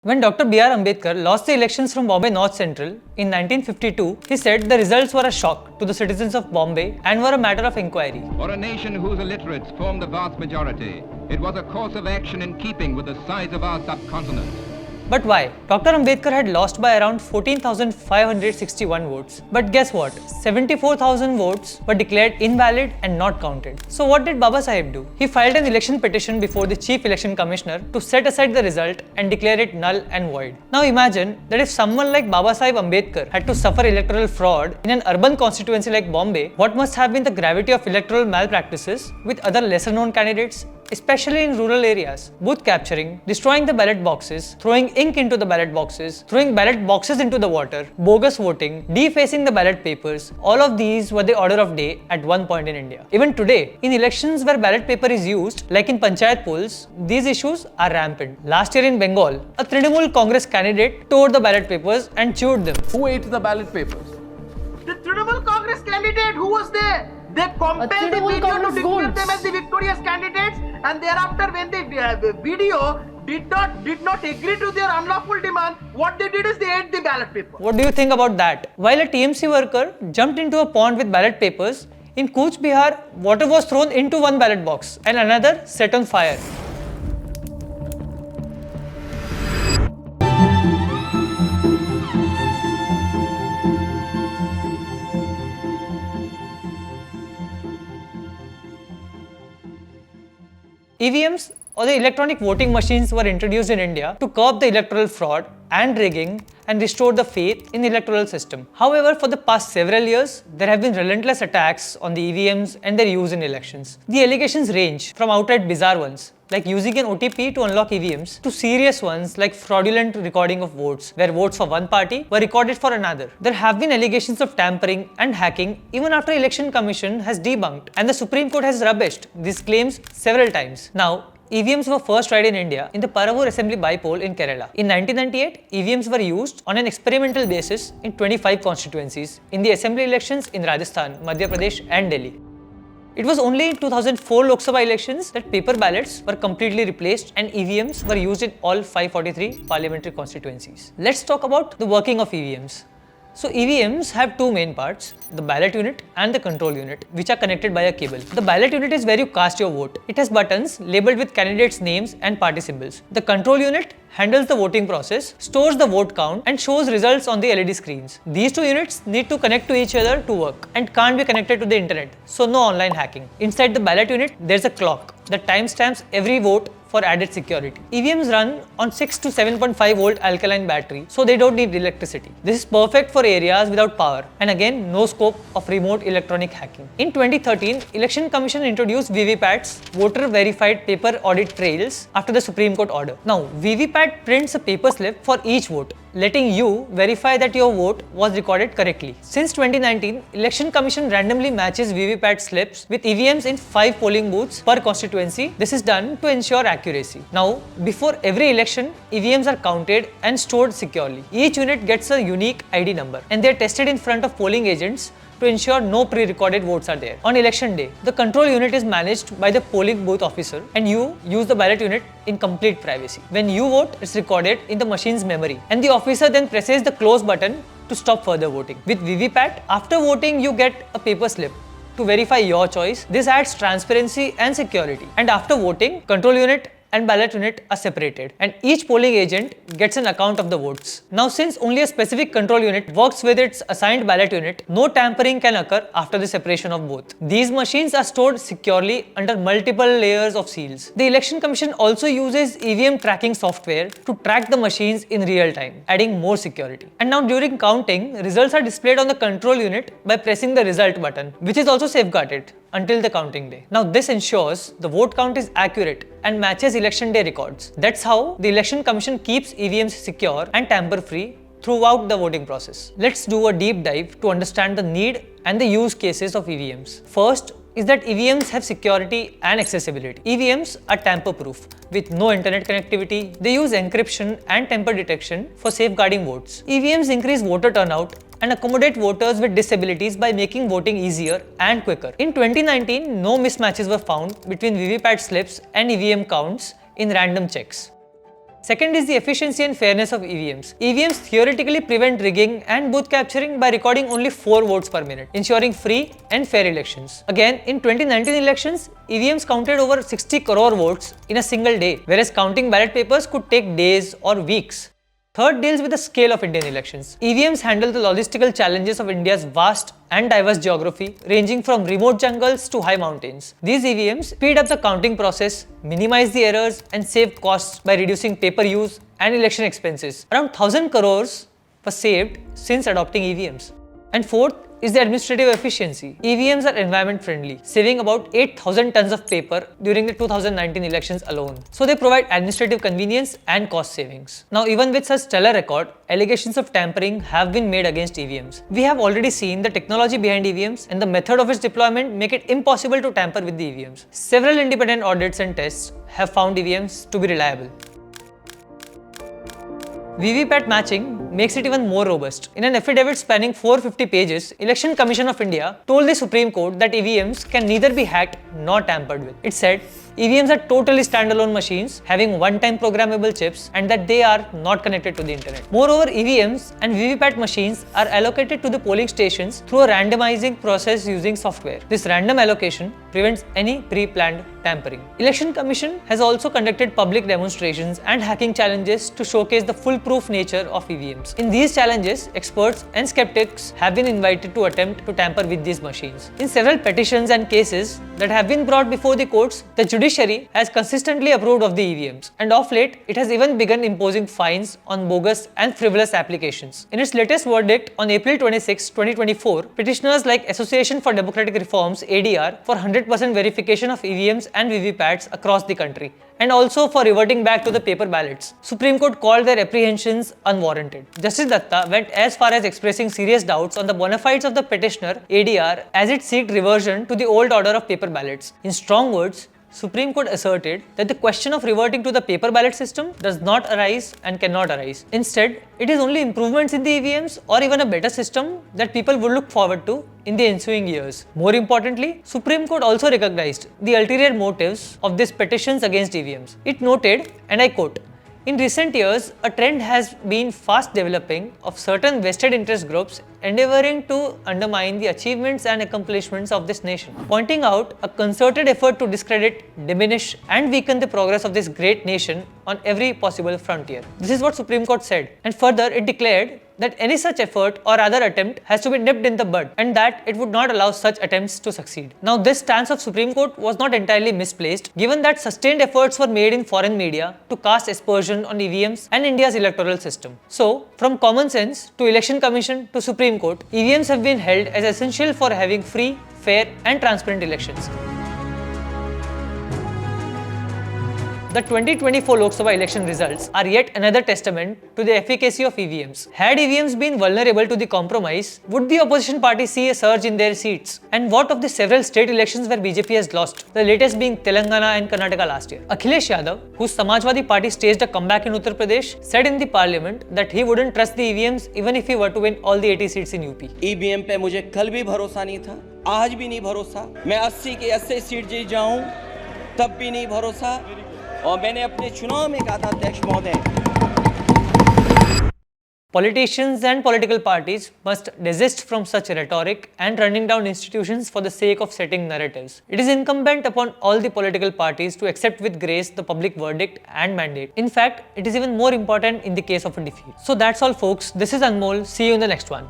When Dr. B.R. Ambedkar lost the elections from Bombay North Central in 1952, he said the results were a shock to the citizens of Bombay and were a matter of inquiry. For a nation whose illiterates formed the vast majority, it was a course of action in keeping with the size of our subcontinent. But why? Dr. Ambedkar had lost by around 14,561 votes. But guess what? 74,000 votes were declared invalid and not counted. So what did Baba Sahib do? He filed an election petition before the Chief Election Commissioner to set aside the result and declare it null and void. Now imagine that if someone like Baba Sahib Ambedkar had to suffer electoral fraud in an urban constituency like Bombay, what must have been the gravity of electoral malpractices with other lesser known candidates, especially in rural areas? Booth capturing, destroying the ballot boxes, throwing ink into the ballot boxes, throwing ballot boxes into the water, bogus voting, defacing the ballot papers, all of these were the order of day at one point in India. Even today, in elections where ballot paper is used, like in panchayat polls, these issues are rampant. Last year in Bengal, a Trinamool Congress candidate tore the ballot papers and chewed them. Who ate the ballot papers? The Trinamool Congress candidate who was there. They compelled the video to declare them as the victorious candidates, and thereafter when the video did not agree to their unlawful demand, what they did is they ate the ballot paper. What do you think about that? While a TMC worker jumped into a pond with ballot papers, in Cooch Behar, water was thrown into one ballot box and another set on fire. EVMs or the electronic voting machines were introduced in India to curb the electoral fraud and rigging and restore the faith in the electoral system. However, for the past several years, there have been relentless attacks on the EVMs and their use in elections. The allegations range from outright bizarre ones, like using an OTP to unlock EVMs, to serious ones like fraudulent recording of votes, where votes for one party were recorded for another. There have been allegations of tampering and hacking even after Election Commission has debunked, and the Supreme Court has rubbished these claims several times. Now, EVMs were first tried in India in the Paravur Assembly Bypoll in Kerala. In 1998, EVMs were used on an experimental basis in 25 constituencies in the assembly elections in Rajasthan, Madhya Pradesh and Delhi. It was only in 2004 Lok Sabha elections that paper ballots were completely replaced and EVMs were used in all 543 parliamentary constituencies. Let's talk about the working of EVMs. So EVMs have two main parts, the ballot unit and the control unit, which are connected by a cable. The ballot unit is where you cast your vote. It has buttons labeled with candidates' names and party symbols. The control unit handles the voting process, stores the vote count and shows results on the LED screens. These two units need to connect to each other to work and can't be connected to the internet, so no online hacking. Inside the ballot unit, there's a clock that timestamps every vote for added security. EVMs run on 6 to 7.5 volt alkaline battery, so they don't need electricity. This is perfect for areas without power, and again, no scope of remote electronic hacking. In 2013, Election Commission introduced VVPATs, voter verified paper audit trails, after the Supreme Court order. Now, VVPAT prints a paper slip for each vote, letting you verify that your vote was recorded correctly. Since 2019, Election Commission randomly matches VVPAT slips with EVMs in 5 polling booths per constituency. This is done to ensure accuracy. Now, before every election, EVMs are counted and stored securely. Each unit gets a unique ID number and they are tested in front of polling agents to ensure no pre-recorded votes are there. On election day, the control unit is managed by the polling booth officer and you use the ballot unit in complete privacy. When you vote, it's recorded in the machine's memory and the officer then presses the close button to stop further voting. With VVPAT, after voting you get a paper slip to verify your choice. This adds transparency and security. And after voting, control unit and ballot unit are separated and each polling agent gets an account of the votes. Now, since only a specific control unit works with its assigned ballot unit, no tampering can occur after the separation of both. These machines are stored securely under multiple layers of seals. The Election Commission also uses EVM tracking software to track the machines in real time, adding more security. And now during counting, results are displayed on the control unit by pressing the result button, which is also safeguarded until the counting day. Now, this ensures the vote count is accurate and matches election day records. That's how the Election Commission keeps EVMs secure and tamper-free throughout the voting process. Let's do a deep dive to understand the need and the use cases of EVMs. First is that EVMs have security and accessibility. EVMs are tamper-proof with no internet connectivity. They use encryption and tamper detection for safeguarding votes. EVMs increase voter turnout and accommodate voters with disabilities by making voting easier and quicker. In 2019, no mismatches were found between VVPAT slips and EVM counts in random checks. Second is the efficiency and fairness of EVMs. EVMs theoretically prevent rigging and booth capturing by recording only 4 votes per minute, ensuring free and fair elections. Again, in 2019 elections, EVMs counted over 60 crore votes in a single day, whereas counting ballot papers could take days or weeks. Third deals with the scale of Indian elections. EVMs handle the logistical challenges of India's vast and diverse geography, ranging from remote jungles to high mountains. These EVMs speed up the counting process, minimize the errors, and save costs by reducing paper use and election expenses. Around 1000 crores was saved since adopting EVMs. And fourth is the administrative efficiency. EVMs are environment friendly, saving about 8,000 tons of paper during the 2019 elections alone. So they provide administrative convenience and cost savings. Now, even with such stellar record, allegations of tampering have been made against EVMs. We have already seen the technology behind EVMs and the method of its deployment make it impossible to tamper with the EVMs. Several independent audits and tests have found EVMs to be reliable. VVPAT matching makes it even more robust. In an affidavit spanning 450 pages, Election Commission of India told the Supreme Court that EVMs can neither be hacked nor tampered with. It said, EVMs are totally standalone machines having one-time programmable chips and that they are not connected to the internet. Moreover, EVMs and VVPAT machines are allocated to the polling stations through a randomizing process using software. This random allocation prevents any pre-planned tampering. Election Commission has also conducted public demonstrations and hacking challenges to showcase the foolproof nature of EVMs. In these challenges, experts and skeptics have been invited to attempt to tamper with these machines. In several petitions and cases that have been brought before the courts, the judiciary has consistently approved of the EVMs, and of late, it has even begun imposing fines on bogus and frivolous applications. In its latest verdict on April 26, 2024, petitioners like Association for Democratic Reforms (ADR) for 100% verification of EVMs and VVPATs across the country, and also for reverting back to the paper ballots. Supreme Court called their apprehensions unwarranted. Justice Datta went as far as expressing serious doubts on the bona fides of the petitioner ADR as it sought reversion to the old order of paper ballots. In strong words, Supreme Court asserted that the question of reverting to the paper ballot system does not arise and cannot arise. Instead, it is only improvements in the EVMs or even a better system that people would look forward to in the ensuing years. More importantly, Supreme Court also recognized the ulterior motives of these petitions against EVMs. It noted, and I quote, "In recent years, a trend has been fast developing of certain vested interest groups endeavoring to undermine the achievements and accomplishments of this nation, pointing out a concerted effort to discredit, diminish and weaken the progress of this great nation on every possible frontier." This is what Supreme Court said, and further it declared that any such effort or other attempt has to be nipped in the bud and that it would not allow such attempts to succeed. Now, this stance of Supreme Court was not entirely misplaced given that sustained efforts were made in foreign media to cast aspersion on EVMs and India's electoral system. So, from common sense to Election Commission to Supreme Court, EVMs have been held as essential for having free, fair and transparent elections. The 2024 Lok Sabha election results are yet another testament to the efficacy of EVMs. Had EVMs been vulnerable to the compromise, would the opposition party see a surge in their seats? And what of the several state elections where BJP has lost, the latest being Telangana and Karnataka last year? Akhilesh Yadav, whose Samajwadi Party staged a comeback in Uttar Pradesh, said in the parliament that he wouldn't trust the EVMs even if he were to win all the 80 seats in UP. EVM पे मुझे कल भी भरोसा नहीं था, आज भी नहीं भरोसा। मैं 80 की 80 सीट जीत जाऊं, तब भी नहीं भरोसा। और मैंने अपने चुनाव में कहा था अध्यक्ष महोदय, Politicians and political parties must desist from such rhetoric and running down institutions for the sake of setting narratives. It is incumbent upon all the political parties to accept with grace the public verdict and mandate. In fact, it is even more important in the case of a defeat. So that's all folks, this is Anmol, see you in the next one.